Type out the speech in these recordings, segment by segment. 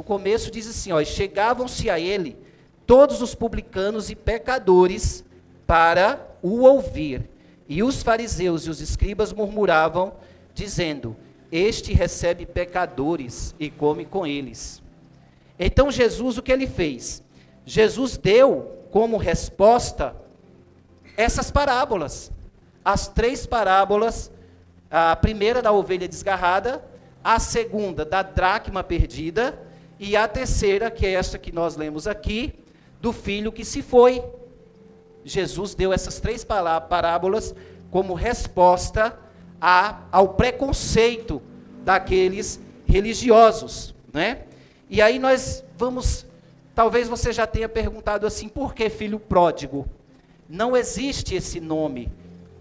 No começo diz assim, ó, chegavam-se a ele todos os publicanos e pecadores para o ouvir. E os fariseus e os escribas murmuravam, dizendo, este recebe pecadores e come com eles. Então Jesus, o que ele fez? Jesus deu como resposta essas parábolas. As 3 parábolas, a primeira da ovelha desgarrada, a segunda da dracma perdida, e a terceira, que é esta que nós lemos aqui, do filho que se foi. Jesus deu essas 3 parábolas como resposta ao preconceito daqueles religiosos, né? E aí nós vamos, talvez você já tenha perguntado assim, por que filho pródigo? Não existe esse nome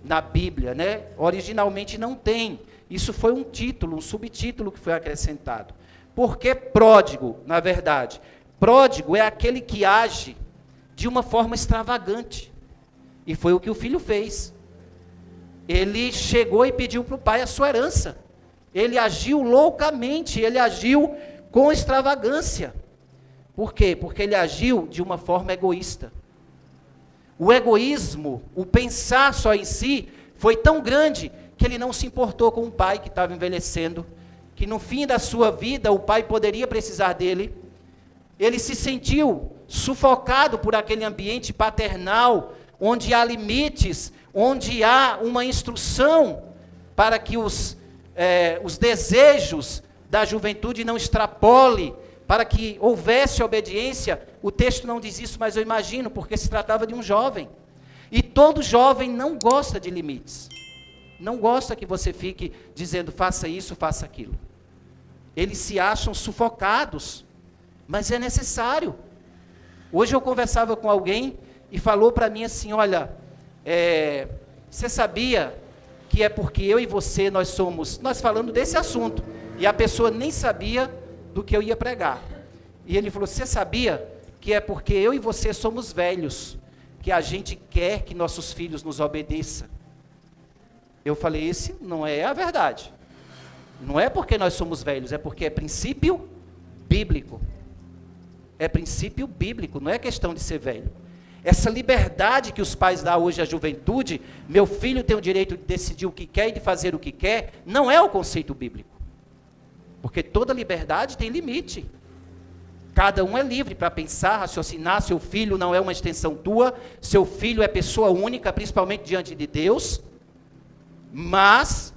na Bíblia, né? Originalmente não tem. Isso foi um título, um subtítulo que foi acrescentado. Por que pródigo, na verdade? Pródigo é aquele que age de uma forma extravagante. E foi o que o filho fez. Ele chegou e pediu para o pai a sua herança. Ele agiu loucamente, ele agiu com extravagância. Por quê? Porque ele agiu de uma forma egoísta. O egoísmo, o pensar só em si, foi tão grande que ele não se importou com o pai que estava envelhecendo, que no fim da sua vida o pai poderia precisar dele. Ele se sentiu sufocado por aquele ambiente paternal, onde há limites, onde há uma instrução para que os desejos da juventude não extrapolem, para que houvesse obediência. O texto não diz isso, mas eu imagino, porque se tratava de um jovem. E todo jovem não gosta de limites. Não gosta que você fique dizendo, faça isso, faça aquilo. Eles se acham sufocados, mas é necessário. Hoje eu conversava com alguém e falou para mim assim, olha, você sabia que é porque eu e você, nós falando desse assunto, e a pessoa nem sabia do que eu ia pregar. E ele falou, você sabia que é porque eu e você somos velhos, que a gente quer que nossos filhos nos obedeçam? Eu falei, esse não é a verdade. Não é porque nós somos velhos, é porque é princípio bíblico. É princípio bíblico, não é questão de ser velho. Essa liberdade que os pais dão hoje à juventude, meu filho tem o direito de decidir o que quer e de fazer o que quer, não é o conceito bíblico. Porque toda liberdade tem limite. Cada um é livre para pensar, raciocinar. Seu filho não é uma extensão tua, seu filho é pessoa única, principalmente diante de Deus, mas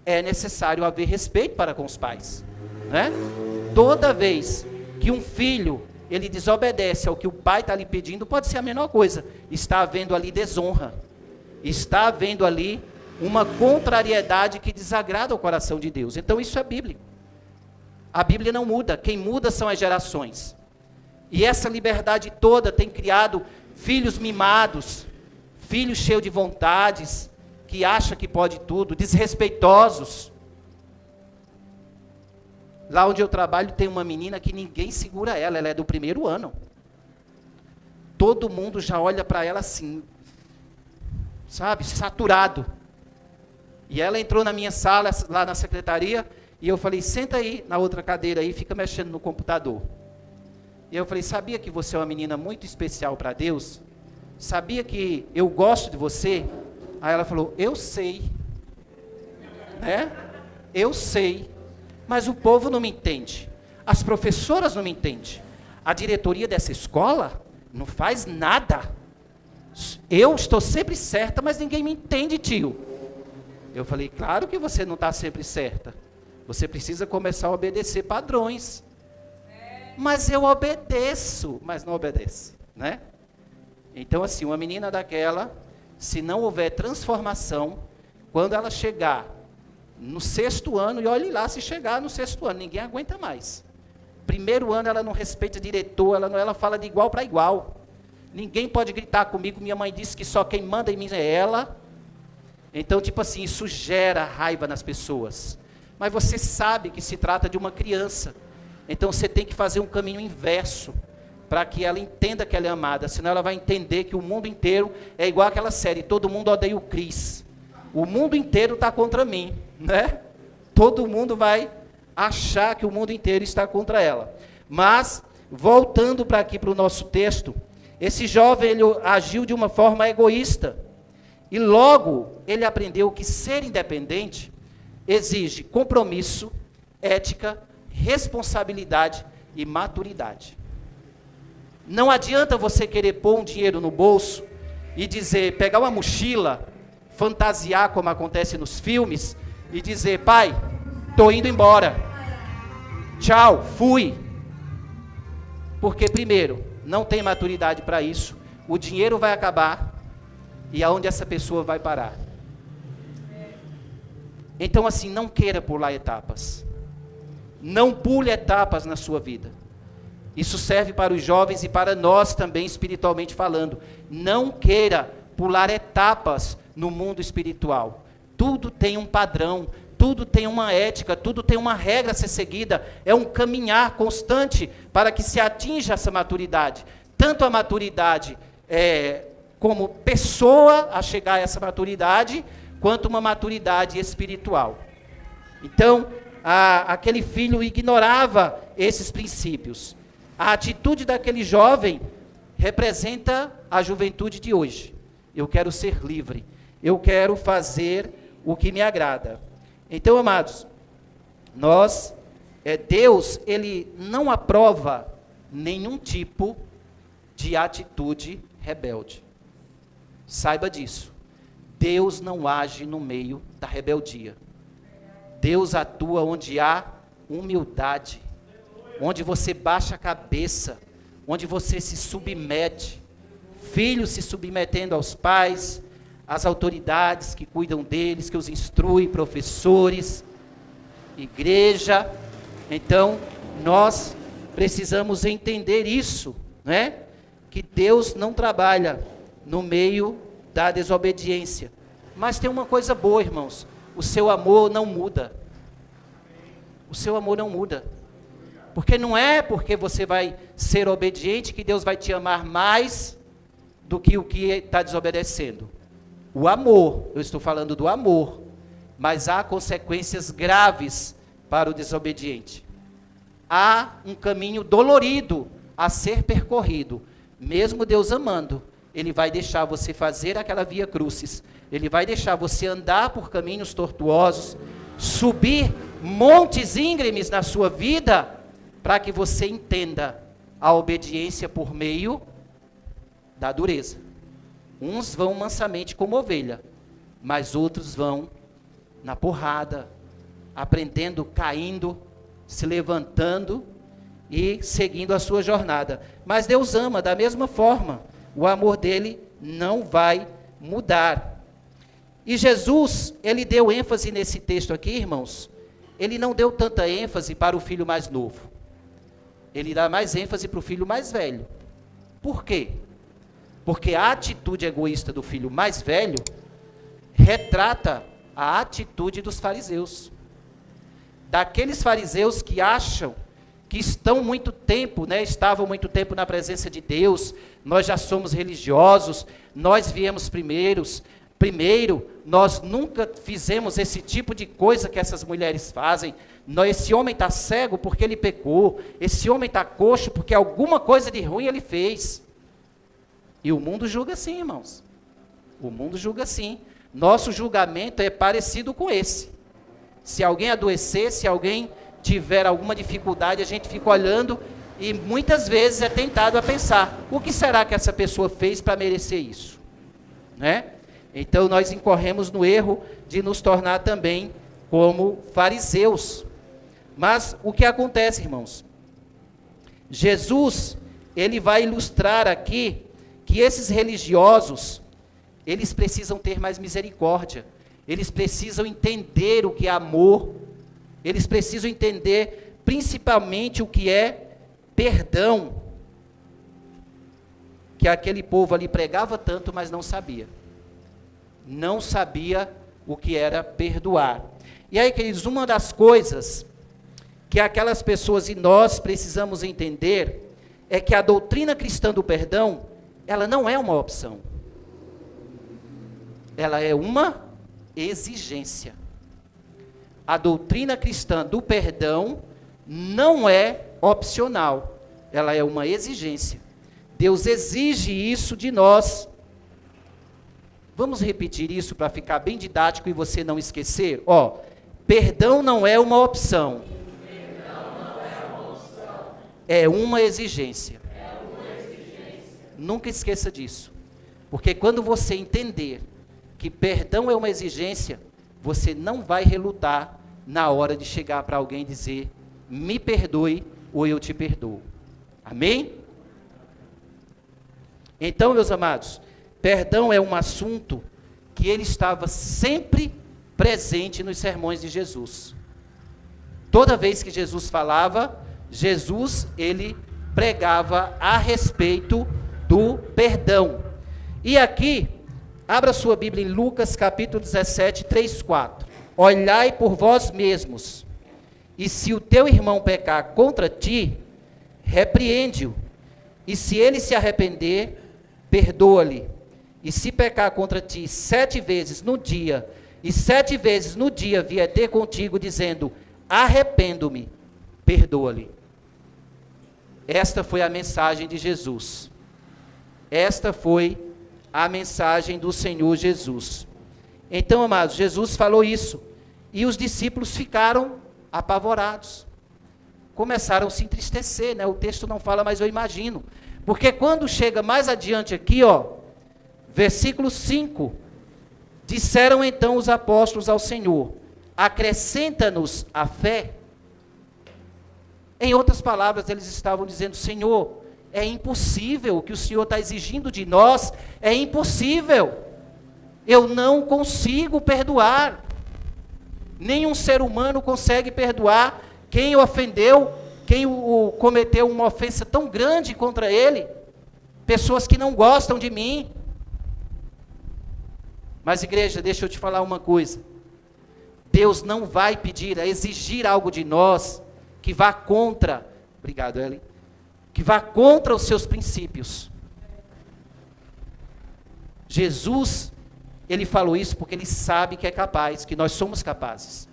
é necessário haver respeito para com os pais, né? Toda vez que um filho ele desobedece ao que o pai está lhe pedindo, pode ser a menor coisa, está havendo ali desonra, está havendo ali uma contrariedade que desagrada o coração de Deus. Então isso é bíblico. A Bíblia não muda, quem muda são as gerações. E essa liberdade toda tem criado filhos mimados, filhos cheios de vontades, que acham que pode tudo, desrespeitosos. Lá onde eu trabalho tem uma menina que ninguém segura ela é do 1º ano. Todo mundo já olha para ela assim, sabe, saturado. E ela entrou na minha sala, lá na secretaria, e eu falei, senta aí na outra cadeira aí, fica mexendo no computador. E eu falei, sabia que você é uma menina muito especial para Deus? Sabia que eu gosto de você? Aí ela falou, eu sei. Né? Eu sei. Mas o povo não me entende. As professoras não me entendem. A diretoria dessa escola não faz nada. Eu estou sempre certa, mas ninguém me entende, tio. Eu falei, claro que você não está sempre certa. Você precisa começar a obedecer padrões. Mas eu obedeço, mas não obedece, né? Então, assim, uma menina daquela, se não houver transformação, quando ela chegar no 6º ano, e olhe lá se chegar no 6º ano, ninguém aguenta mais. 1º ano ela não respeita diretor, ela fala de igual para igual. Ninguém pode gritar comigo, minha mãe disse que só quem manda em mim é ela. Então, tipo assim, isso gera raiva nas pessoas. Mas você sabe que se trata de uma criança. Então você tem que fazer um caminho inverso, para que ela entenda que ela é amada. Senão ela vai entender que o mundo inteiro é igual aquela série, todo mundo odeia o Cris. O mundo inteiro está contra mim, né? Todo mundo vai achar que o mundo inteiro está contra ela. Mas, voltando para aqui para o nosso texto, esse jovem ele agiu de uma forma egoísta. E logo ele aprendeu que ser independente exige compromisso, ética, responsabilidade e maturidade. Não adianta você querer pôr um dinheiro no bolso e dizer, pegar uma mochila, fantasiar como acontece nos filmes e dizer, pai, estou indo embora. Tchau, fui. Porque primeiro, não tem maturidade para isso, o dinheiro vai acabar e aonde essa pessoa vai parar? Então assim, não queira pular etapas. Não pule etapas na sua vida. Isso serve para os jovens e para nós também, espiritualmente falando. Não queira pular etapas no mundo espiritual. Tudo tem um padrão, tudo tem uma ética, tudo tem uma regra a ser seguida. É um caminhar constante para que se atinja essa maturidade. Tanto a maturidade como pessoa a chegar a essa maturidade, quanto uma maturidade espiritual. Então, aquele filho ignorava esses princípios. A atitude daquele jovem representa a juventude de hoje. Eu quero ser livre. Eu quero fazer o que me agrada. Então, amados, Deus, ele não aprova nenhum tipo de atitude rebelde. Saiba disso. Deus não age no meio da rebeldia. Deus atua onde há humildade, onde você baixa a cabeça, onde você se submete. Filhos se submetendo aos pais, às autoridades que cuidam deles, que os instruem, professores, igreja. Então, nós precisamos entender isso, né? Que Deus não trabalha no meio da desobediência. Mas tem uma coisa boa, irmãos. O seu amor não muda. O seu amor não muda. Porque não é porque você vai ser obediente que Deus vai te amar mais do que o que está desobedecendo. O amor, eu estou falando do amor, mas há consequências graves para o desobediente. Há um caminho dolorido a ser percorrido. Mesmo Deus amando, Ele vai deixar você fazer aquela via crucis. Ele vai deixar você andar por caminhos tortuosos, subir montes íngremes na sua vida, para que você entenda a obediência por meio da dureza. Uns vão mansamente como ovelha, mas outros vão na porrada, aprendendo, caindo, se levantando e seguindo a sua jornada. Mas Deus ama da mesma forma. O amor dele não vai mudar. E Jesus, ele deu ênfase nesse texto aqui, irmãos. Ele não deu tanta ênfase para o filho mais novo. Ele dá mais ênfase para o filho mais velho. Por quê? Porque a atitude egoísta do filho mais velho retrata a atitude dos fariseus. Daqueles fariseus que acham que estavam muito tempo na presença de Deus, nós já somos religiosos, nós viemos primeiro, nós nunca fizemos esse tipo de coisa que essas mulheres fazem. Esse homem está cego porque ele pecou, esse homem está coxo porque alguma coisa de ruim ele fez. E o mundo julga assim, irmãos. O mundo julga assim. Nosso julgamento é parecido com esse. Se alguém adoecer, se alguém tiver alguma dificuldade, a gente fica olhando e muitas vezes é tentado a pensar, o que será que essa pessoa fez para merecer isso? Né? Então nós incorremos no erro de nos tornar também como fariseus. Mas o que acontece, irmãos? Jesus, ele vai ilustrar aqui que esses religiosos, eles precisam ter mais misericórdia, eles precisam entender o que é amor, eles precisam entender principalmente o que é perdão, que aquele povo ali pregava tanto, mas não sabia. Não sabia o que era perdoar. E aí, queridos, uma das coisas que aquelas pessoas e nós precisamos entender é que a doutrina cristã do perdão, ela não é uma opção. Ela é uma exigência. a doutrina cristã do perdão não é opcional, ela é uma exigência. Deus exige isso de nós. Vamos repetir isso para ficar bem didático e você não esquecer? Perdão não é uma opção. É uma exigência. Nunca esqueça disso. Porque quando você entender que perdão é uma exigência, você não vai relutar na hora de chegar para alguém e dizer, me perdoe ou eu te perdoo. Amém? Então, meus amados, perdão é um assunto que ele estava sempre presente nos sermões de Jesus. Toda vez que Jesus falava, ele pregava a respeito do perdão. E aqui, abra sua Bíblia em Lucas capítulo 17, 3, 4. Olhai por vós mesmos, e se o teu irmão pecar contra ti, repreende-o, e se ele se arrepender, perdoa-lhe. E se pecar contra ti 7 vezes no dia, e 7 vezes no dia vier ter contigo, dizendo, arrependo-me, perdoa-lhe. Esta foi a mensagem de Jesus. Esta foi a mensagem do Senhor Jesus. Então, amados, Jesus falou isso, e os discípulos ficaram apavorados. Começaram a se entristecer, né? O texto não fala, mas eu imagino. Porque quando chega mais adiante aqui, versículo 5, disseram então os apóstolos ao Senhor, acrescenta-nos a fé. Em outras palavras, eles estavam dizendo, Senhor, é impossível, o que o Senhor está exigindo de nós, é impossível. Eu não consigo perdoar. Nenhum ser humano consegue perdoar quem o ofendeu, quem cometeu uma ofensa tão grande contra ele. Pessoas que não gostam de mim. Mas, igreja, deixa eu te falar uma coisa. Deus não vai pedir, exigir algo de nós que vá contra, obrigado, Ellen, que vá contra os seus princípios. Jesus, ele falou isso porque ele sabe que é capaz, que nós somos capazes.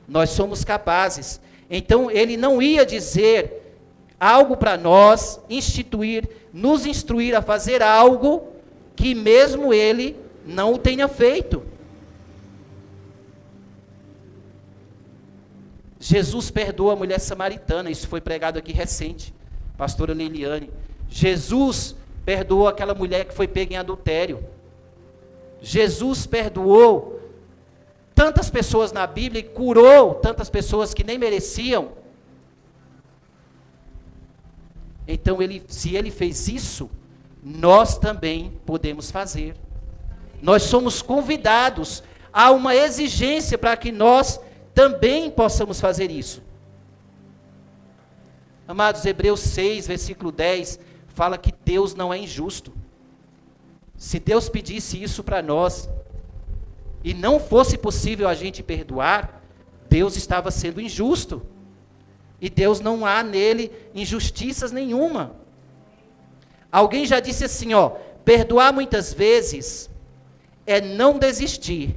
Nós somos capazes. Então, ele não ia dizer algo para nós, nos instruir a fazer algo que mesmo ele não o tenha feito. Jesus perdoa a mulher samaritana, isso foi pregado aqui recente, pastora Leiliane. Jesus perdoou aquela mulher que foi pega em adultério. Jesus perdoou tantas pessoas na Bíblia e curou tantas pessoas que nem mereciam. Então, se ele fez isso, nós também podemos fazer. Nós somos convidados a uma exigência para que nós também possamos fazer isso. Amados, Hebreus 6, versículo 10, fala que Deus não é injusto. Se Deus pedisse isso para nós, e não fosse possível a gente perdoar, Deus estava sendo injusto. E Deus não há nele injustiças nenhuma. Alguém já disse assim, perdoar muitas vezes é não desistir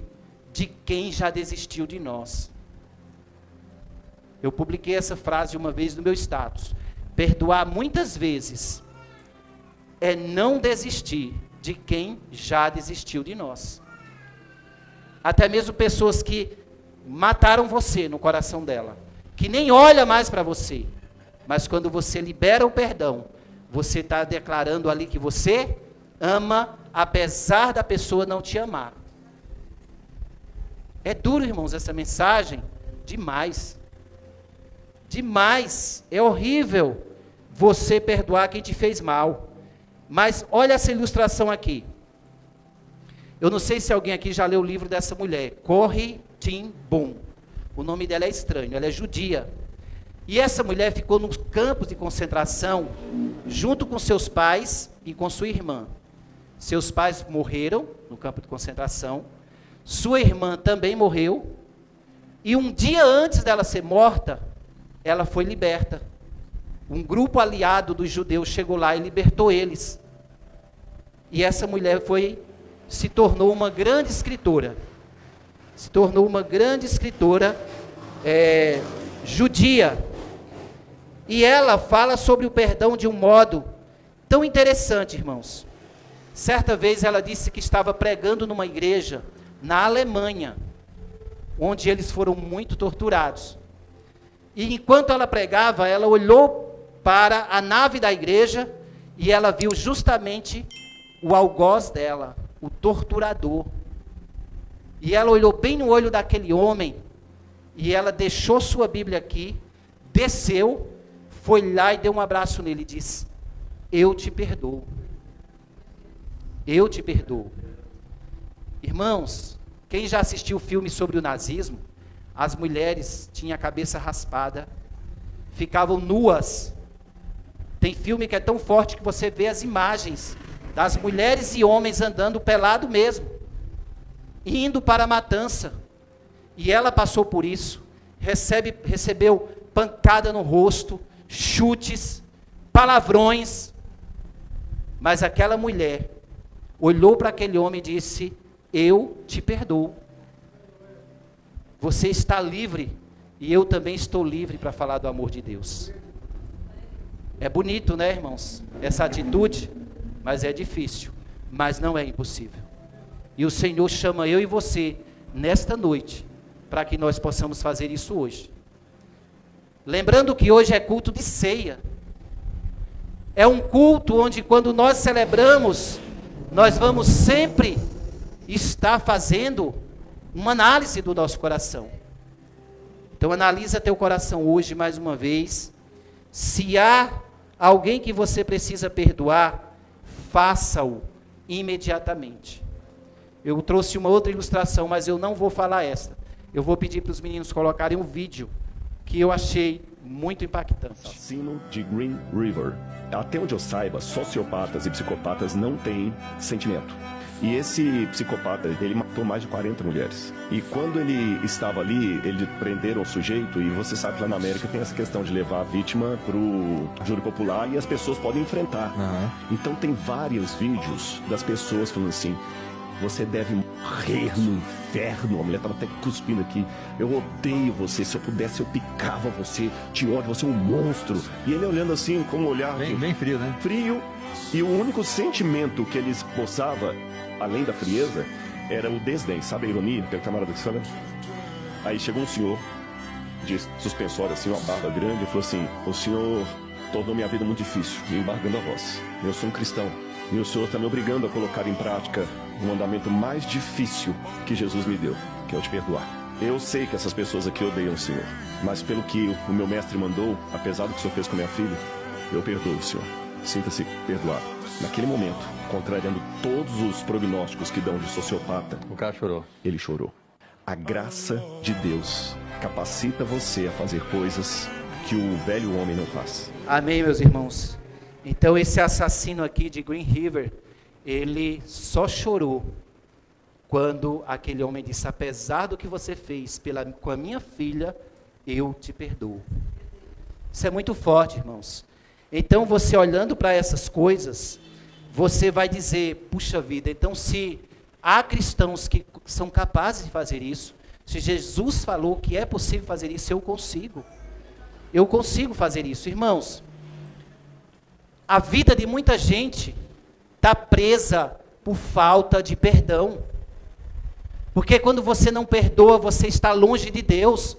de quem já desistiu de nós. Eu publiquei essa frase uma vez no meu status. Perdoar muitas vezes é não desistir de quem já desistiu de nós. Até mesmo pessoas que mataram você no coração dela, que nem olha mais para você, mas quando você libera o perdão, você está declarando ali que você ama, apesar da pessoa não te amar. É duro, irmãos, essa mensagem, demais. Demais, é horrível você perdoar quem te fez mal. Mas olha essa ilustração aqui. Eu não sei se alguém aqui já leu o livro dessa mulher, Corrie ten Boom. O nome dela é estranho, ela é judia. E essa mulher ficou nos campos de concentração, junto com seus pais e com sua irmã. Seus pais morreram no campo de concentração, sua irmã também morreu, e um dia antes dela ser morta, ela foi liberta. Um grupo aliado dos judeus chegou lá e libertou eles. E essa mulher se tornou uma grande escritora. Se tornou uma grande escritora judia. E ela fala sobre o perdão de um modo tão interessante, irmãos. Certa vez ela disse que estava pregando numa igreja na Alemanha, onde eles foram muito torturados. E enquanto ela pregava, ela olhou para a nave da igreja e ela viu justamente o algoz dela, o torturador. E ela olhou bem no olho daquele homem e ela deixou sua Bíblia aqui, desceu, foi lá e deu um abraço nele e disse: eu te perdoo. Eu te perdoo. Irmãos, quem já assistiu o filme sobre o nazismo, as mulheres tinham a cabeça raspada, ficavam nuas. Tem filme que é tão forte que você vê as imagens das mulheres e homens andando pelado mesmo, indo para a matança. E ela passou por isso, recebeu pancada no rosto, chutes, palavrões. Mas aquela mulher olhou para aquele homem e disse: eu te perdoo. Você está livre e eu também estou livre para falar do amor de Deus. É bonito, né, irmãos? Essa atitude, mas é difícil, mas não é impossível. E o Senhor chama eu e você nesta noite para que nós possamos fazer isso hoje. Lembrando que hoje é culto de ceia. É um culto onde, quando nós celebramos, nós vamos sempre estar fazendo uma análise do nosso coração. Então analisa teu coração hoje mais uma vez. Se há alguém que você precisa perdoar, faça-o imediatamente. Eu trouxe uma outra ilustração, mas eu não vou falar esta. Eu vou pedir para os meninos colocarem um vídeo que eu achei muito impactante. Assassino de Green River. Até onde eu saiba, sociopatas e psicopatas não têm sentimento. E esse psicopata, ele matou mais de 40 mulheres. E quando ele estava ali, eles prenderam o sujeito, e você sabe que lá na América tem essa questão de levar a vítima pro júri popular e as pessoas podem enfrentar. Então tem vários vídeos das pessoas falando assim: você deve morrer no inferno. A mulher estava até cuspindo aqui. Eu odeio você. Se eu pudesse, eu picava você. Te ódio, você é um monstro. E ele olhando assim, com um olhar bem frio, né? Frio. E o único sentimento que ele esboçava, além da frieza, era o desdém. Sabe a ironia? Aquele camarada que fala. Aí chegou um senhor de suspensório, assim, uma barba grande, e falou assim: o senhor tornou minha vida muito difícil, me embargando a voz. Eu sou um cristão. E o Senhor está me obrigando a colocar em prática o mandamento mais difícil que Jesus me deu, que é o te perdoar. Eu sei que essas pessoas aqui odeiam o Senhor, mas pelo que o meu mestre mandou, apesar do que o Senhor fez com minha filha, eu perdoo o Senhor. Sinta-se perdoado. Naquele momento, contrariando todos os prognósticos que dão de sociopata, o cara chorou. Ele chorou. A graça de Deus capacita você a fazer coisas que o velho homem não faz. Amém, meus irmãos. Então esse assassino aqui de Green River, ele só chorou quando aquele homem disse: apesar do que você fez com a minha filha, eu te perdoo. Isso é muito forte, irmãos. Então você olhando para essas coisas, você vai dizer: puxa vida, então se há cristãos que são capazes de fazer isso, se Jesus falou que é possível fazer isso, eu consigo. Eu consigo fazer isso, irmãos. A vida de muita gente está presa por falta de perdão. Porque quando você não perdoa, você está longe de Deus.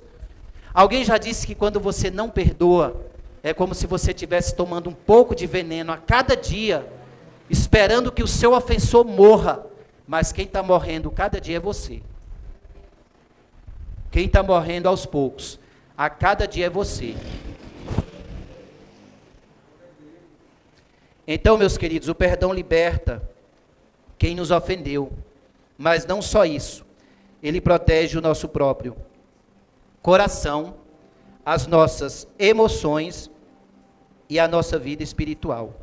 Alguém já disse que quando você não perdoa, é como se você estivesse tomando um pouco de veneno a cada dia, esperando que o seu ofensor morra. Mas quem está morrendo cada dia é você. Quem está morrendo aos poucos, a cada dia é você. Então, meus queridos, o perdão liberta quem nos ofendeu, mas não só isso, ele protege o nosso próprio coração, as nossas emoções e a nossa vida espiritual.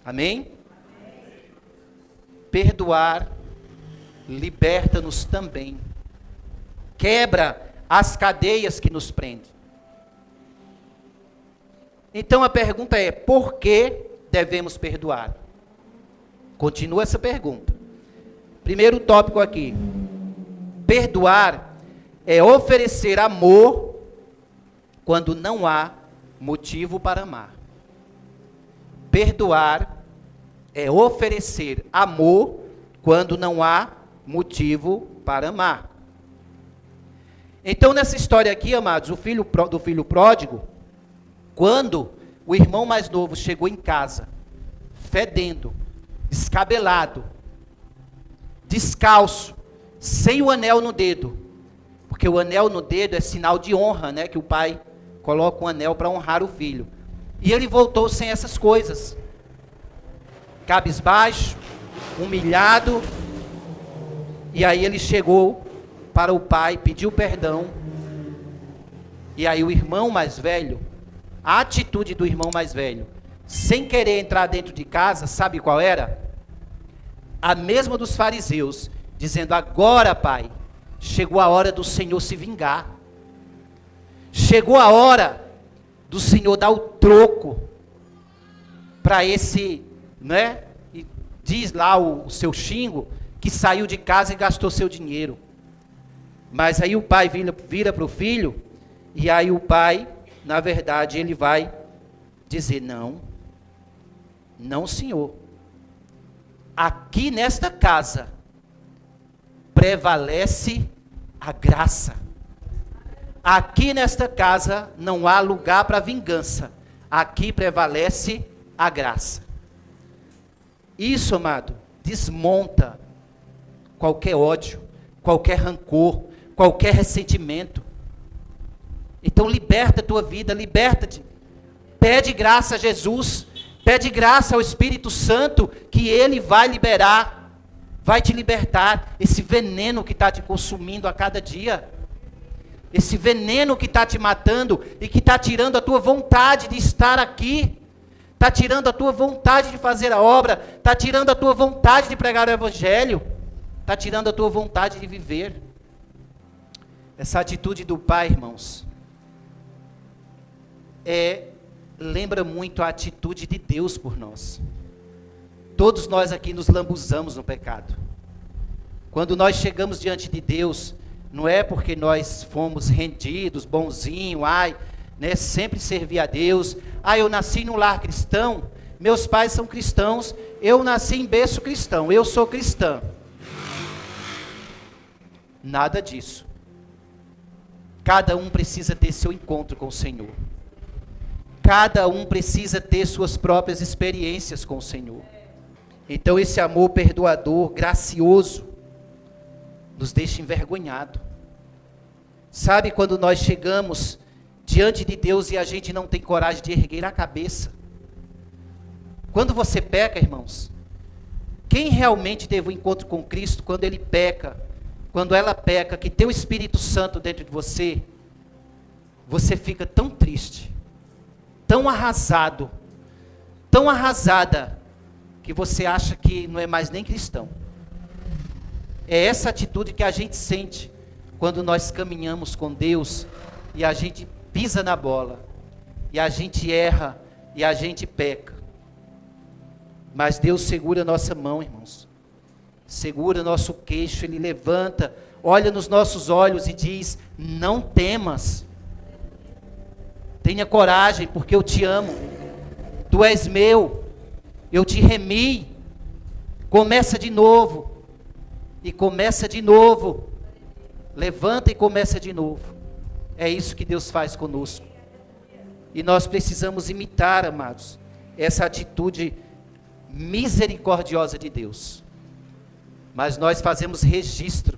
Amém? Perdoar liberta-nos também, quebra as cadeias que nos prendem. Então a pergunta é: por que devemos perdoar? Continua essa pergunta. Primeiro tópico aqui: perdoar é oferecer amor quando não há motivo para amar. Perdoar é oferecer amor quando não há motivo para amar. Então, nessa história aqui, amados, do filho pródigo, quando o irmão mais novo chegou em casa, fedendo, descabelado, descalço, sem o anel no dedo, porque o anel no dedo é sinal de honra, né? Que o pai coloca um anel para honrar o filho. E ele voltou sem essas coisas, cabisbaixo, humilhado, e aí ele chegou para o pai, pediu perdão, e aí o irmão mais velho, a atitude do irmão mais velho, sem querer entrar dentro de casa, sabe qual era? A mesma dos fariseus, dizendo: agora, pai, chegou a hora do Senhor se vingar, chegou a hora do Senhor dar o troco para esse, né? E diz lá o seu xingo, que saiu de casa e gastou seu dinheiro. Mas aí o pai vira para o filho, e aí o pai, na verdade, ele vai dizer: não, senhor, aqui nesta casa prevalece a graça. Aqui nesta casa não há lugar para vingança. Aqui prevalece a graça. Isso, amado, desmonta qualquer ódio, qualquer rancor, qualquer ressentimento. Então liberta a tua vida, liberta-te. Pede graça a Jesus, pede graça ao Espírito Santo, que Ele vai liberar, vai te libertar esse veneno que está te consumindo a cada dia. Esse veneno que está te matando e que está tirando a tua vontade de estar aqui. Está tirando a tua vontade de fazer a obra, está tirando a tua vontade de pregar o Evangelho, está tirando a tua vontade de viver. Essa atitude do pai, irmãos, lembra muito a atitude de Deus por nós. Todos nós aqui nos lambuzamos no pecado. Quando nós chegamos diante de Deus, não é porque nós fomos rendidos, bonzinho, né, sempre servir a Deus. Eu nasci num lar cristão, meus pais são cristãos, eu nasci em berço cristão, eu sou cristã. Nada disso. Cada um precisa ter seu encontro com o Senhor. Cada um precisa ter suas próprias experiências com o Senhor. Então esse amor perdoador, gracioso, nos deixa envergonhado. Sabe quando nós chegamos diante de Deus e a gente não tem coragem de erguer a cabeça? Quando você peca, irmãos, quem realmente teve um encontro com Cristo, quando ele peca, quando ela peca, que tem o Espírito Santo dentro de você, você fica tão triste, tão arrasado, tão arrasada, que você acha que não é mais nem cristão. É essa atitude que a gente sente quando nós caminhamos com Deus e a gente pisa na bola, e a gente erra, e a gente peca. Mas Deus segura a nossa mão, irmãos. Segura nosso queixo, Ele levanta, olha nos nossos olhos e diz: não temas. Tenha coragem, porque eu te amo. Tu és meu. Eu te remi. Começa de novo. E começa de novo. Levanta e começa de novo. É isso que Deus faz conosco. E nós precisamos imitar, amados, essa atitude misericordiosa de Deus. Mas nós fazemos registro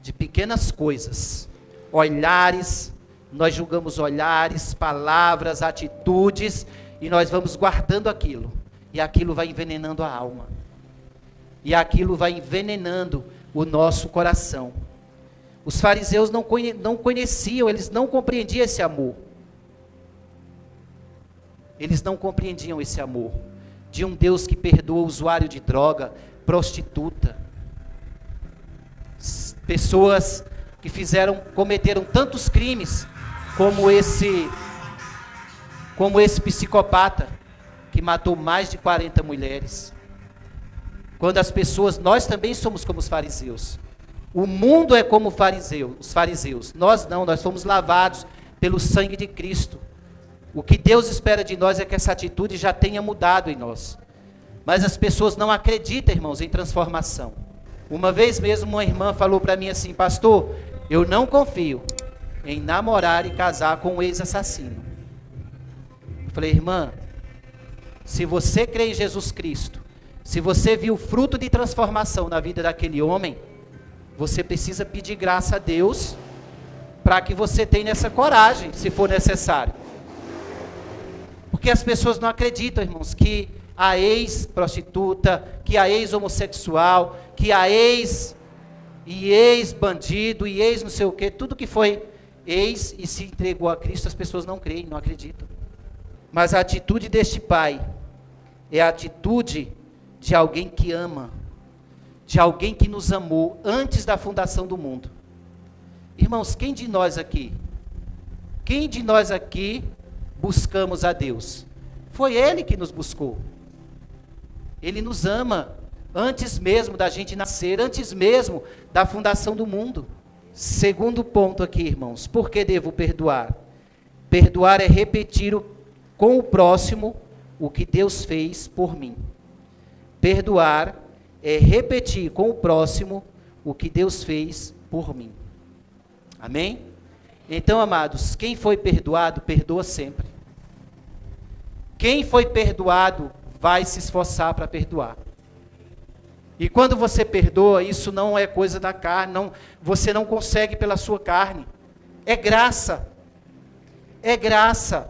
de pequenas coisas, olhares, nós julgamos olhares, palavras, atitudes, e nós vamos guardando aquilo, e aquilo vai envenenando a alma, e aquilo vai envenenando o nosso coração. Os fariseus não conheciam, eles não compreendiam esse amor. Eles não compreendiam esse amor de um Deus que perdoa usuário de droga, prostituta, pessoas que cometeram tantos crimes, como esse psicopata, que matou mais de 40 mulheres. Quando as pessoas, nós também somos como os fariseus, O mundo é como os fariseus. Nós não, nós fomos lavados pelo sangue de Cristo. O que Deus espera de nós é que essa atitude já tenha mudado em nós. Mas as pessoas não acreditam, irmãos, em transformação. Uma vez mesmo uma irmã falou para mim assim: pastor, eu não confio em namorar e casar com um ex-assassino. Eu falei: irmã, se você crê em Jesus Cristo, se você viu o fruto de transformação na vida daquele homem, você precisa pedir graça a Deus para que você tenha essa coragem, se for necessário. Porque as pessoas não acreditam, irmãos, que a ex-prostituta, que a ex-homossexual, que a ex-bandido, e ex não sei o quê, tudo que foi ex e se entregou a Cristo, as pessoas não creem, não acreditam. Mas a atitude deste pai é a atitude de alguém que ama, de alguém que nos amou antes da fundação do mundo. Irmãos, quem de nós aqui buscamos a Deus? Foi Ele que nos buscou. Ele nos ama antes mesmo da gente nascer, antes mesmo da fundação do mundo. Segundo ponto aqui, irmãos, por que devo perdoar? Perdoar é repetir com o próximo o que Deus fez por mim. Perdoar é repetir com o próximo o que Deus fez por mim. Amém? Então, amados, quem foi perdoado, perdoa sempre. Quem foi perdoado, vai se esforçar para perdoar. E quando você perdoa, isso não é coisa da carne, não, você não consegue pela sua carne. É graça. É graça.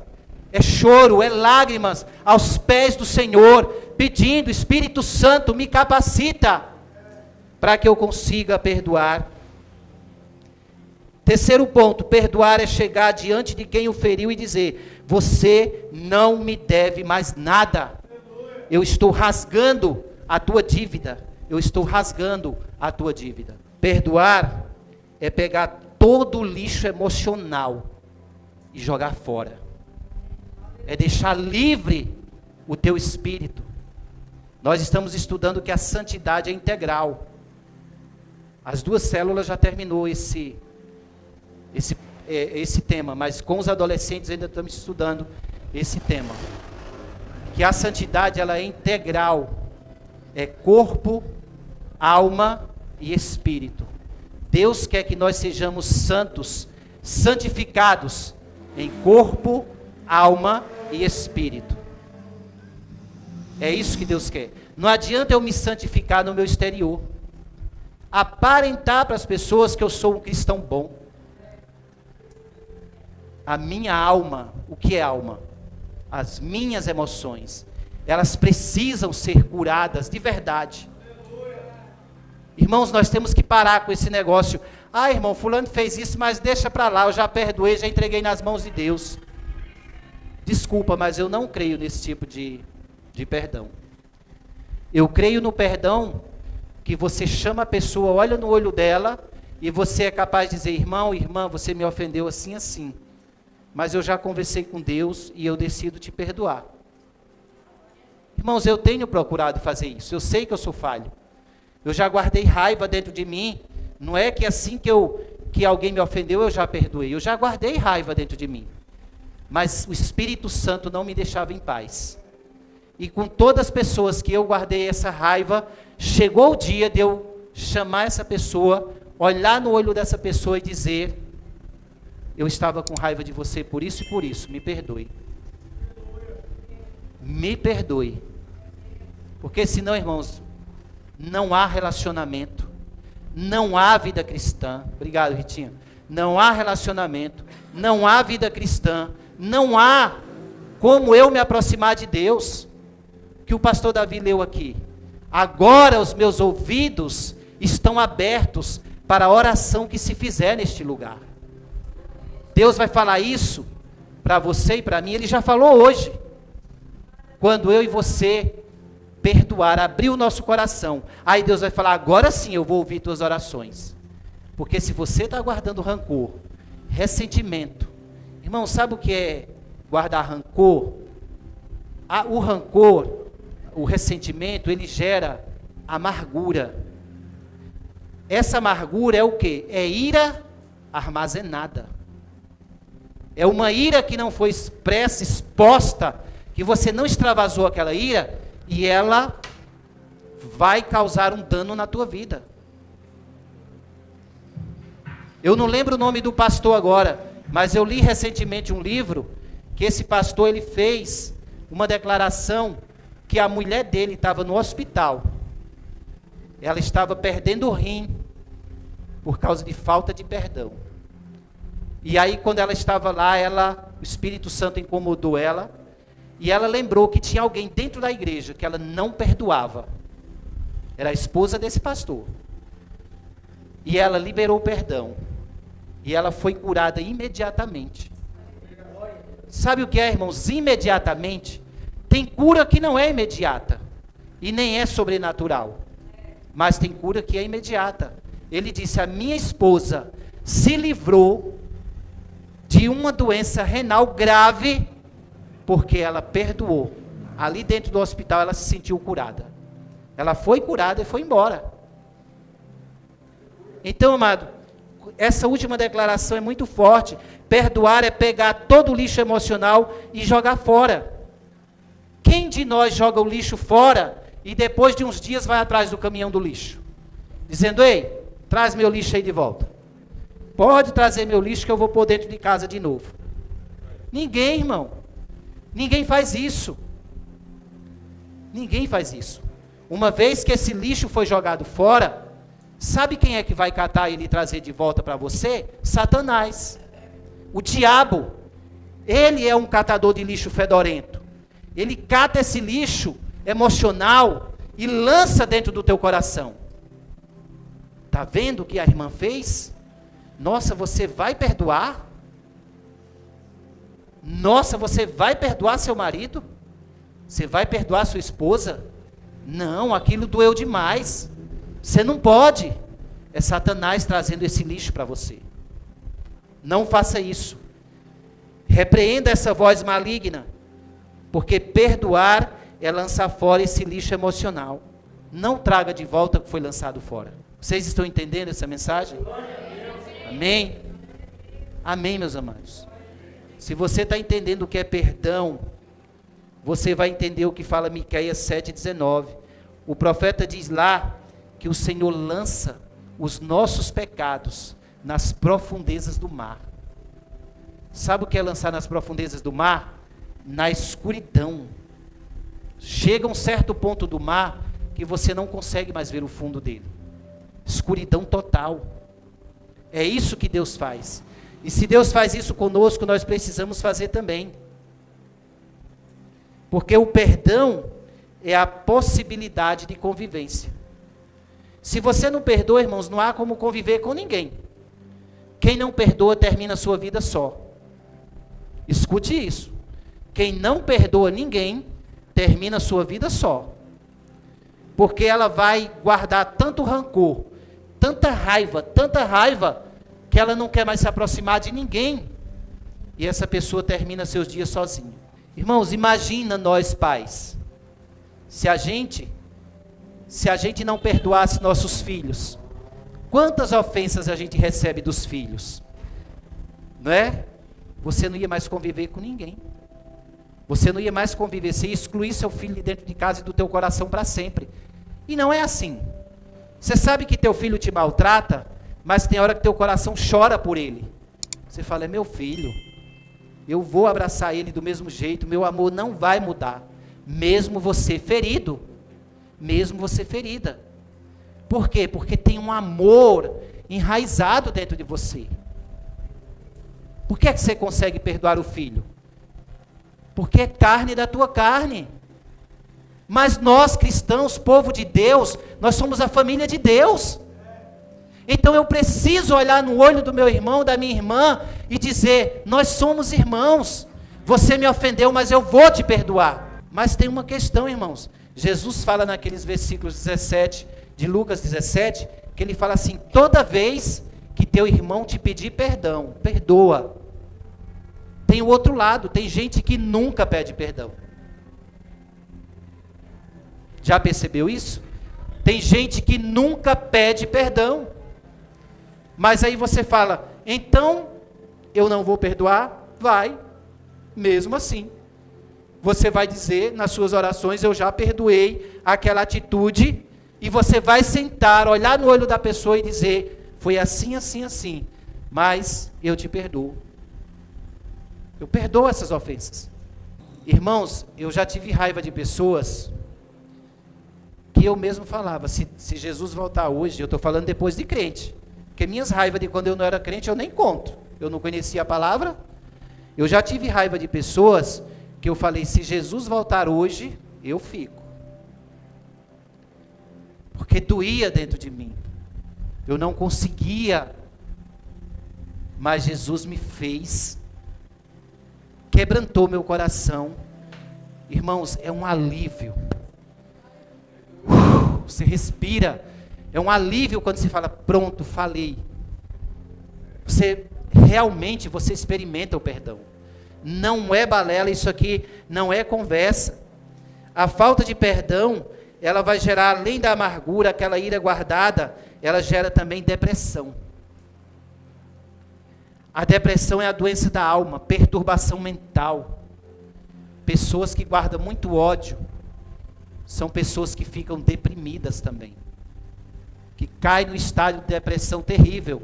É choro, é lágrimas aos pés do Senhor, pedindo: Espírito Santo, me capacita para que eu consiga perdoar. Terceiro ponto, perdoar é chegar diante de quem o feriu e dizer: você não me deve mais nada. Eu estou rasgando a tua dívida. Eu estou rasgando a tua dívida. Perdoar é pegar todo o lixo emocional e jogar fora. É deixar livre o teu espírito. Nós estamos estudando que a santidade é integral. As duas células já terminou esse tema, mas com os adolescentes ainda estamos estudando esse tema. Que a santidade, ela é integral. É corpo, alma e espírito. Deus quer que nós sejamos santos, santificados em corpo, alma e espírito. É isso que Deus quer. Não adianta eu me santificar no meu exterior, aparentar para as pessoas que eu sou um cristão bom. A minha alma, o que é alma? As minhas emoções, elas precisam ser curadas de verdade. Irmãos, nós temos que parar com esse negócio. Ah, irmão, fulano fez isso, mas deixa para lá, eu já perdoei, já entreguei nas mãos de Deus. Desculpa, mas eu não creio nesse tipo de perdão. Eu creio no perdão que você chama a pessoa, olha no olho dela, e você é capaz de dizer: irmão, irmã, você me ofendeu assim, assim. Mas eu já conversei com Deus e eu decido te perdoar. Irmãos, eu tenho procurado fazer isso. Eu sei que eu sou falho. Eu já guardei raiva dentro de mim. Não é que assim que alguém me ofendeu, eu já perdoei. Eu já guardei raiva dentro de mim. Mas o Espírito Santo não me deixava em paz. E com todas as pessoas que eu guardei essa raiva, chegou o dia de eu chamar essa pessoa, olhar no olho dessa pessoa e dizer: eu estava com raiva de você por isso e por isso, me perdoe. Me perdoe. Porque senão, irmãos, não há relacionamento, não há vida cristã. Obrigado, Ritinha. Não há relacionamento, não há vida cristã, não há como eu me aproximar de Deus. Que o pastor Davi leu aqui. Agora os meus ouvidos estão abertos para a oração que se fizer neste lugar. Deus vai falar isso para você e para mim. Ele já falou hoje. Quando eu e você perdoar, abrir o nosso coração, aí Deus vai falar: agora sim eu vou ouvir tuas orações. Porque se você está guardando rancor, ressentimento, irmão, sabe o que é guardar rancor? O rancor, o ressentimento, ele gera amargura. Essa amargura é o quê? É ira armazenada. É uma ira que não foi expressa, exposta, que você não extravasou aquela ira, e ela vai causar um dano na tua vida. Eu não lembro o nome do pastor agora, mas eu li recentemente um livro, que esse pastor ele fez uma declaração, que a mulher dele estava no hospital. Ela estava perdendo o rim, por causa de falta de perdão. E aí quando ela estava lá, o Espírito Santo incomodou ela, e ela lembrou que tinha alguém dentro da igreja que ela não perdoava. Era a esposa desse pastor. E ela liberou o perdão. E ela foi curada imediatamente. Sabe o que é, irmãos? Imediatamente. Tem cura que não é imediata. E nem é sobrenatural. Mas tem cura que é imediata. Ele disse, a minha esposa se livrou de uma doença renal grave, porque ela perdoou. Ali dentro do hospital ela se sentiu curada. Ela foi curada e foi embora. Então, amado, essa última declaração é muito forte. Perdoar é pegar todo o lixo emocional e jogar fora. Quem de nós joga o lixo fora e depois de uns dias vai atrás do caminhão do lixo? Dizendo, ei, traz meu lixo aí de volta. Pode trazer meu lixo que eu vou pôr dentro de casa de novo. Ninguém, irmão. Ninguém faz isso. Ninguém faz isso. Uma vez que esse lixo foi jogado fora, sabe quem é que vai catar ele e trazer de volta para você? Satanás. O diabo. Ele é um catador de lixo fedorento. Ele cata esse lixo emocional e lança dentro do teu coração. Está vendo o que a irmã fez? Nossa, você vai perdoar? Nossa, você vai perdoar seu marido? Você vai perdoar sua esposa? Não, aquilo doeu demais. Você não pode. É Satanás trazendo esse lixo para você. Não faça isso. Repreenda essa voz maligna, porque perdoar é lançar fora esse lixo emocional. Não traga de volta o que foi lançado fora. Vocês estão entendendo essa mensagem? Amém? Amém, meus amados. Se você está entendendo o que é perdão, você vai entender o que fala Miqueias 7,19. O profeta diz lá que o Senhor lança os nossos pecados nas profundezas do mar. Sabe o que é lançar nas profundezas do mar? Na escuridão. Chega um certo ponto do mar que você não consegue mais ver o fundo dele. Escuridão total. É isso que Deus faz. E se Deus faz isso conosco, nós precisamos fazer também. Porque o perdão é a possibilidade de convivência. Se você não perdoa, irmãos, não há como conviver com ninguém. Quem não perdoa termina a sua vida só. Escute isso. Quem não perdoa ninguém, termina a sua vida só. Porque ela vai guardar tanto rancor, tanta raiva, que ela não quer mais se aproximar de ninguém. E essa pessoa termina seus dias sozinha. Irmãos, imagina nós pais, se a gente não perdoasse nossos filhos, quantas ofensas a gente recebe dos filhos, não é? Você não ia mais conviver com ninguém, você não ia mais conviver, você ia excluir seu filho de dentro de casa e do teu coração para sempre. E não é assim. Você sabe que teu filho te maltrata, mas tem hora que teu coração chora por ele. Você fala, é meu filho, eu vou abraçar ele do mesmo jeito, meu amor não vai mudar, mesmo você ferido, mesmo você ferida. Por quê? Porque tem um amor enraizado dentro de você. Por que é que você consegue perdoar o filho? Porque é carne da tua carne. Mas nós cristãos, povo de Deus, nós somos a família de Deus. Então eu preciso olhar no olho do meu irmão, da minha irmã, e dizer, nós somos irmãos. Você me ofendeu, mas eu vou te perdoar. Mas tem uma questão, irmãos. Jesus fala naqueles versículos 17, de Lucas 17, que ele fala assim, toda vez que teu irmão te pedir perdão, perdoa. Tem o outro lado, tem gente que nunca pede perdão. Já percebeu isso? Tem gente que nunca pede perdão. Mas aí você fala, então eu não vou perdoar? Vai, mesmo assim. Você vai dizer nas suas orações, eu já perdoei aquela atitude, e você vai sentar, olhar no olho da pessoa e dizer, foi assim, assim, assim, mas eu te perdoo. Eu perdoo essas ofensas. Irmãos, eu já tive raiva de pessoas que eu mesmo falava, se Jesus voltar hoje, eu estou falando depois de crente, porque minhas raivas de quando eu não era crente eu nem conto, eu não conhecia a palavra. Eu já tive raiva de pessoas que eu falei, se Jesus voltar hoje, eu fico. Porque doía dentro de mim. Eu não conseguia, mas Jesus me fez, quebrantou meu coração. Irmãos, é um alívio. Você respira. É um alívio quando você fala, pronto, falei. Você realmente, você experimenta o perdão. Não é balela, isso aqui não é conversa. A falta de perdão, ela vai gerar, além da amargura, aquela ira guardada, ela gera também depressão. A depressão é a doença da alma, perturbação mental. Pessoas que guardam muito ódio, são pessoas que ficam deprimidas também. Que caem no estágio de depressão terrível.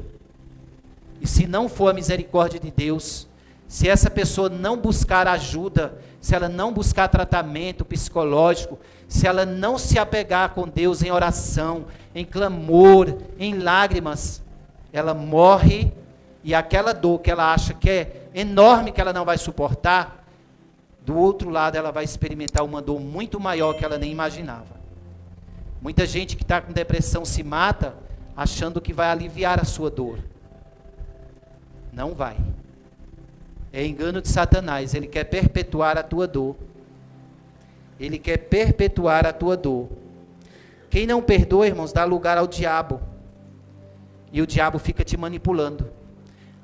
E se não for a misericórdia de Deus, se essa pessoa não buscar ajuda, se ela não buscar tratamento psicológico, se ela não se apegar com Deus em oração, em clamor, em lágrimas, ela morre, e aquela dor que ela acha que é enorme, que ela não vai suportar, do outro lado ela vai experimentar uma dor muito maior que ela nem imaginava. Muita gente que está com depressão se mata, achando que vai aliviar a sua dor. Não vai. É engano de Satanás, ele quer perpetuar a tua dor. Ele quer perpetuar a tua dor. Quem não perdoa, irmãos, dá lugar ao diabo. E o diabo fica te manipulando.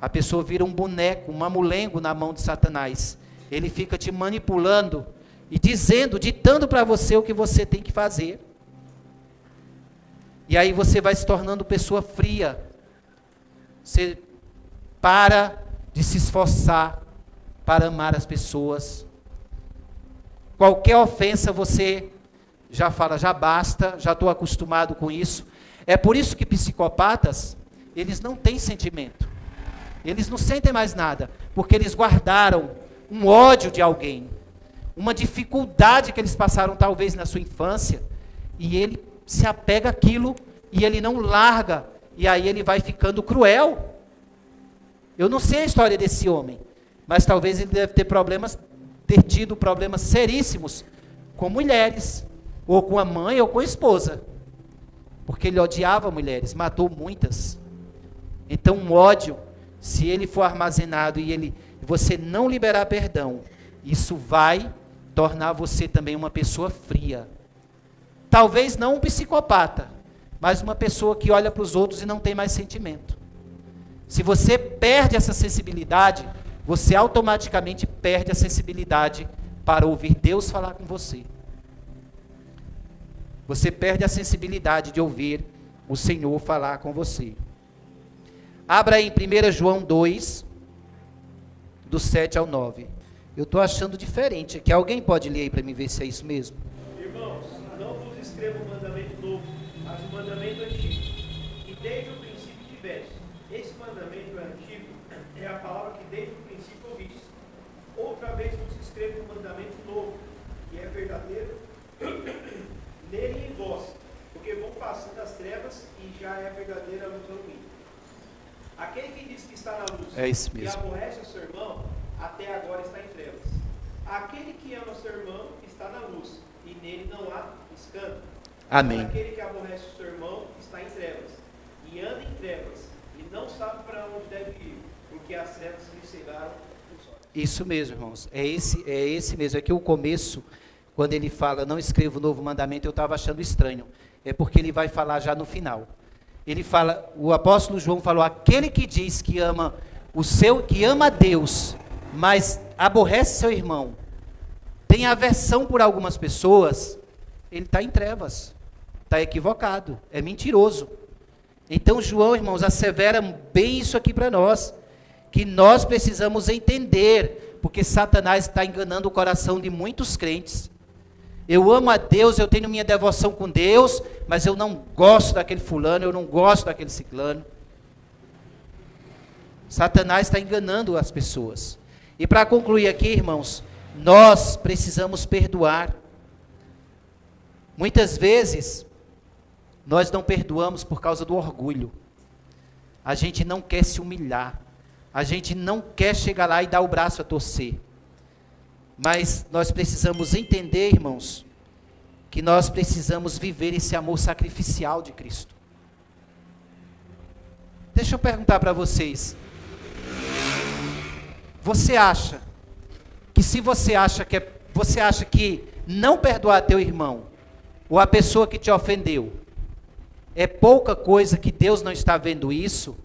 A pessoa vira um boneco, um mamulengo na mão de Satanás. Ele fica te manipulando e dizendo, ditando para você o que você tem que fazer. E aí você vai se tornando pessoa fria. Você para de se esforçar para amar as pessoas. Qualquer ofensa você já fala, já basta, já estou acostumado com isso. É por isso que psicopatas, eles não têm sentimento. Eles não sentem mais nada, porque eles guardaram um ódio de alguém, uma dificuldade que eles passaram talvez na sua infância, e ele se apega àquilo, e ele não larga, e aí ele vai ficando cruel. Eu não sei a história desse homem, mas talvez ele deve ter tido problemas seríssimos com mulheres, ou com a mãe, ou com a esposa, porque ele odiava mulheres, matou muitas. Então um ódio, se ele for armazenado e você não liberar perdão, isso vai tornar você também uma pessoa fria. Talvez não um psicopata, mas uma pessoa que olha para os outros e não tem mais sentimento. Se você perde essa sensibilidade, você automaticamente perde a sensibilidade para ouvir Deus falar com você. Você perde a sensibilidade de ouvir o Senhor falar com você. Abra aí em 1 João 2, do 7 ao 9. Eu estou achando diferente aqui. Alguém pode ler aí para mim ver se é isso mesmo? Irmãos, não vos escrevo um mandamento novo, mas um mandamento antigo, que desde o princípio tiveste. Esse mandamento antigo é a palavra que desde o princípio ouviste. Outra vez vos escrevo um mandamento novo, que é verdadeiro, nele e em vós, porque vão passando as trevas e já é verdadeira a luz ilumina. Aquele que diz que está na luz e aborrece o seu irmão, até agora está em trevas. Aquele que ama seu irmão está na luz, e nele não há escândalo. Amém. Mas aquele que aborrece o seu irmão está em trevas, e anda em trevas, e não sabe para onde deve ir, porque as trevas lhe cegaram os olhos. Isso mesmo, irmãos. É esse mesmo. É que o começo, quando ele fala, não escrevo o novo mandamento, eu estava achando estranho. É porque ele vai falar já no final. Ele fala, o apóstolo João falou, aquele que diz que ama que ama a Deus, mas aborrece seu irmão, tem aversão por algumas pessoas, ele está em trevas, está equivocado, é mentiroso. Então João, irmãos, assevera bem isso aqui para nós, que nós precisamos entender, porque Satanás está enganando o coração de muitos crentes. Eu amo a Deus, eu tenho minha devoção com Deus, mas eu não gosto daquele fulano, eu não gosto daquele ciclano. Satanás está enganando as pessoas. E para concluir aqui, irmãos, nós precisamos perdoar. Muitas vezes, nós não perdoamos por causa do orgulho. A gente não quer se humilhar. A gente não quer chegar lá e dar o braço a torcer. Mas nós precisamos entender, irmãos, que nós precisamos viver esse amor sacrificial de Cristo. Deixa eu perguntar para vocês. Você acha que se você acha que não perdoar teu irmão ou a pessoa que te ofendeu é pouca coisa, que Deus não está vendo isso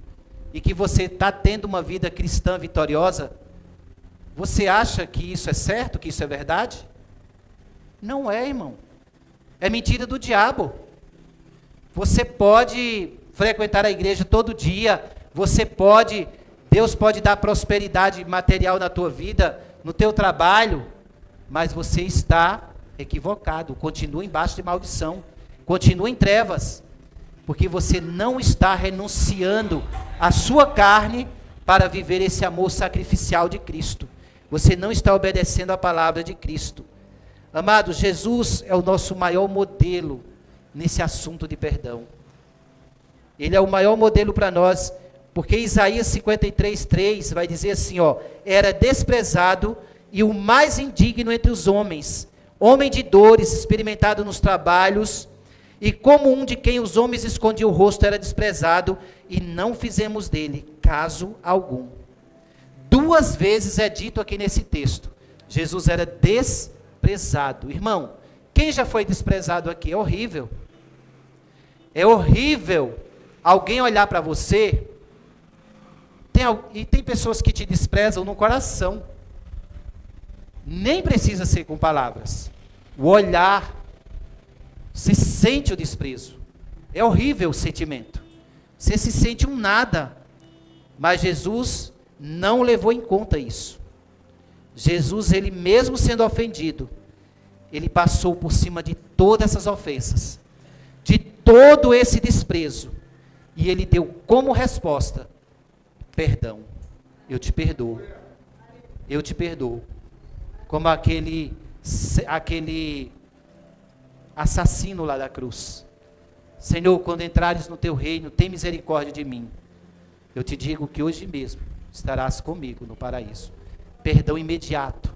e que você está tendo uma vida cristã vitoriosa? Você acha que isso é certo, que isso é verdade? Não é, irmão. É mentira do diabo. Você pode frequentar a igreja todo dia, Deus pode dar prosperidade material na tua vida, no teu trabalho, mas você está equivocado. Continua embaixo de maldição, continua em trevas, porque você não está renunciando à sua carne para viver esse amor sacrificial de Cristo. Você não está obedecendo à palavra de Cristo. Amado, Jesus é o nosso maior modelo nesse assunto de perdão. Ele é o maior modelo para nós, porque Isaías 53:3 vai dizer assim, era desprezado e o mais indigno entre os homens, homem de dores, experimentado nos trabalhos, e como um de quem os homens escondiam o rosto, era desprezado, e não fizemos dele caso algum. 2 vezes é dito aqui nesse texto, Jesus era desprezado. Irmão, quem já foi desprezado aqui? É horrível. É horrível alguém olhar para você, tem pessoas que te desprezam no coração. Nem precisa ser com palavras. O olhar, você sente o desprezo. É horrível o sentimento. Você se sente um nada. Mas Jesus não levou em conta isso. Jesus, ele mesmo sendo ofendido, ele passou por cima de todas essas ofensas, de todo esse desprezo, e ele deu como resposta: perdão, eu te perdoo, eu te perdoo. Como aquele assassino lá da cruz. Senhor, quando entrares no teu reino, tem misericórdia de mim. Eu te digo que hoje mesmo estarás comigo no paraíso. Perdão imediato.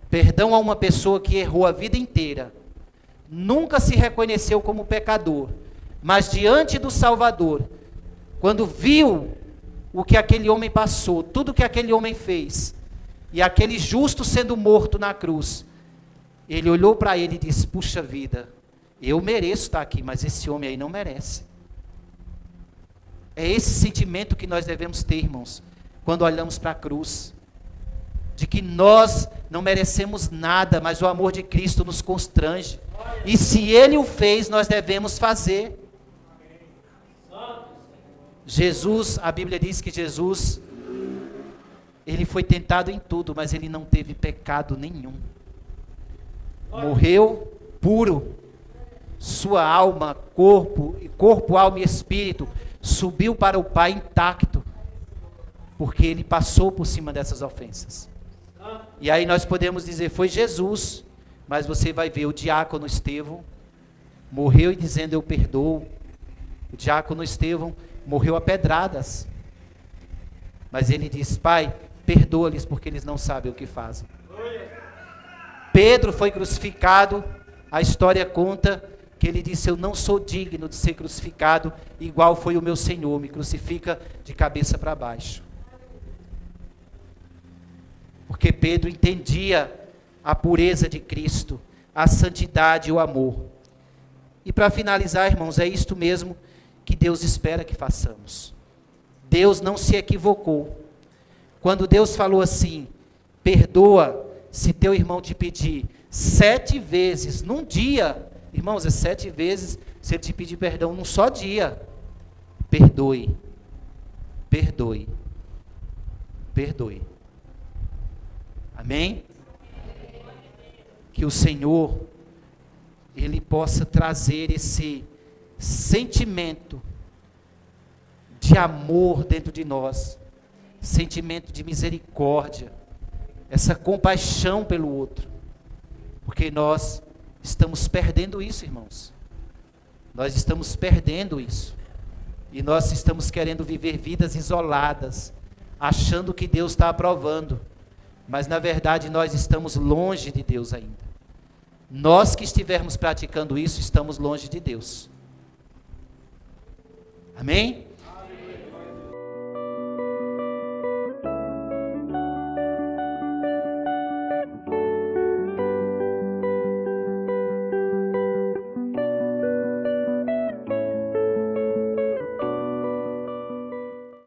Perdão a uma pessoa que errou a vida inteira, nunca se reconheceu como pecador, mas diante do Salvador, quando viu o que aquele homem passou, tudo que aquele homem fez, e aquele justo sendo morto na cruz, ele olhou para ele e disse: puxa vida, eu mereço estar aqui, mas esse homem aí não merece. É esse sentimento que nós devemos ter, irmãos, quando olhamos para a cruz, de que nós não merecemos nada, mas o amor de Cristo nos constrange, e se Ele o fez, nós devemos fazer. Jesus, a Bíblia diz que Jesus, ele foi tentado em tudo, mas ele não teve pecado nenhum. Morreu puro, sua alma, corpo, alma e espírito, subiu para o Pai intacto, porque ele passou por cima dessas ofensas. E aí nós podemos dizer, foi Jesus, mas você vai ver o diácono Estevão, morreu e dizendo eu perdoo. O diácono Estevão morreu a pedradas, mas ele diz: Pai, perdoa-lhes porque eles não sabem o que fazem. Pedro foi crucificado, a história conta que ele disse: eu não sou digno de ser crucificado, igual foi o meu Senhor, me crucifica de cabeça para baixo. Porque Pedro entendia a pureza de Cristo, a santidade e o amor. E para finalizar, irmãos, é isto mesmo que Deus espera que façamos. Deus não se equivocou. Quando Deus falou assim: perdoa se teu irmão te pedir 7 vezes num dia, irmãos, é 7 vezes Se ele te pedir perdão num só dia, perdoe. Perdoe. Perdoe. Amém? Que o Senhor, Ele possa trazer esse sentimento de amor dentro de nós, sentimento de misericórdia, essa compaixão pelo outro, porque nós estamos perdendo isso, irmãos. Nós estamos perdendo isso, e nós estamos querendo viver vidas isoladas, achando que Deus está aprovando, mas na verdade nós estamos longe de Deus ainda. Nós que estivermos praticando isso, estamos longe de Deus. Amém?